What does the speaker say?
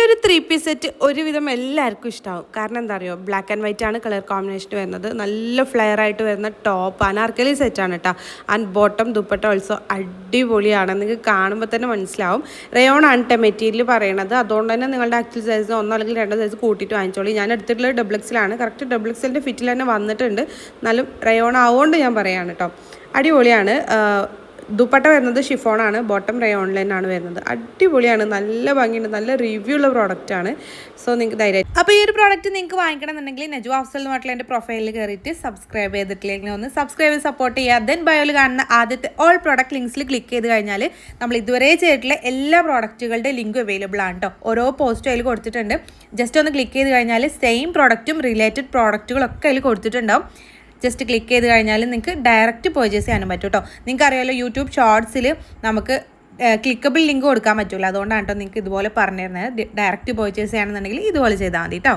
ഒരു 3-piece set ഒരുവിധം എല്ലാവർക്കും ഇഷ്ടമാവും. കാരണം എന്താ അറിയോ, ബ്ലാക്ക് ആൻഡ് വൈറ്റ് ആണ് കളർ കോമ്പിനേഷൻ വരുന്നത്. നല്ല ഫ്ലെയർ ആയിട്ട് വരുന്ന ടോപ്പ് അനാർക്കലി സെറ്റാണ് കേട്ടോ. ആൻഡ് ബോട്ടം ദുപ്പട്ട ഓൾസോ അടിപൊളിയാണ്. നിങ്ങൾക്ക് കാണുമ്പോൾ തന്നെ മനസ്സിലാവും. റയോൺ ആണ് കേട്ടോ മെറ്റീരിയൽ പറയണത്. അതുകൊണ്ട് തന്നെ നിങ്ങളുടെ ആക്ച്വൽ സൈസ് 1 അല്ലെങ്കിൽ 2 സൈസ് കൂട്ടിയിട്ട് വാങ്ങിച്ചോളൂ. ഞാൻ എടുത്തിട്ടുള്ളത് ഡബിൾ എക്സിലാണ്. കറക്റ്റ് ഡബിൾ എക്സിൻ്റെ ഫിറ്റിൽ തന്നെ വന്നിട്ടുണ്ട്. എന്നാലും റയോൺ ആവുകൊണ്ട് ഞാൻ പറയാണ് കേട്ടോ. അടിപൊളിയാണ്. ദുപ്പട്ട വരുന്നത് ഷിഫോണാണ്, ബോട്ടം റയോൺലൈനാണ് വരുന്നത്. അടിപൊളിയാണ്, നല്ല ഭംഗിയുണ്ട്, നല്ല റിവ്യൂ ഉള്ള പ്രോഡക്റ്റാണ്. സോ നിങ്ങൾക്ക് ധൈര്യമായിട്ട് അപ്പോൾ ഈ ഒരു പ്രോഡക്റ്റ് നിങ്ങൾക്ക് വാങ്ങിക്കണം എന്നുണ്ടെങ്കിൽ നജു അഫ്സൽ എന്ന് പറഞ്ഞിട്ടുള്ള എൻ്റെ പ്രൊഫൈലിൽ കയറിയിട്ട് സബ്സ്ക്രൈബ് ചെയ്തിട്ടില്ലെങ്കിൽ ഒന്ന് സബ്സ്ക്രൈബ് ചെയ്ത് സപ്പോർട്ട് ചെയ്യുക. ദെൻ ബയോയിൽ കാണുന്ന ആദ്യത്തെ ഓൾ പ്രോഡക്റ്റ് ലിങ്ക്സിൽ ക്ലിക്ക് ചെയ്ത് കഴിഞ്ഞാൽ നമ്മൾ ഇതുവരെ ചെയ്തിട്ടുള്ള എല്ലാ പ്രോഡക്റ്റുകളുടെ ലിങ്ക് അവൈലബിൾ ആണ് കേട്ടോ. ഓരോ പോസ്റ്റും അതിൽ കൊടുത്തിട്ടുണ്ട്. ജസ്റ്റ് ഒന്ന് ക്ലിക്ക് ചെയ്ത് കഴിഞ്ഞാൽ സെയിം പ്രോഡക്റ്റും റിലേറ്റഡ് പ്രോഡക്റ്റുകളൊക്കെ അതിൽ കൊടുത്തിട്ടുണ്ടാവും. ജസ്റ്റ് ക്ലിക്ക് ചെയ്ത് കഴിഞ്ഞാൽ നിങ്ങൾക്ക് ഡയറക്റ്റ് പർച്ചേസ് ചെയ്യാനും പറ്റും കേട്ടോ. നിങ്ങൾക്ക് അറിയാമല്ലോ, യൂട്യൂബ് ഷോർട്സിൽ നമുക്ക് ക്ലിക്കബിൾ ലിങ്ക് കൊടുക്കാൻ പറ്റില്ല. അതുകൊണ്ടാണ് കേട്ടോ നിങ്ങൾക്ക് ഇതുപോലെ പറഞ്ഞു തരുന്നത്. ഡയറക്റ്റ് പർച്ചേസ് ചെയ്യണമെന്നുണ്ടെങ്കിൽ ഇതുപോലെ ചെയ്താൽ മതി കേട്ടോ.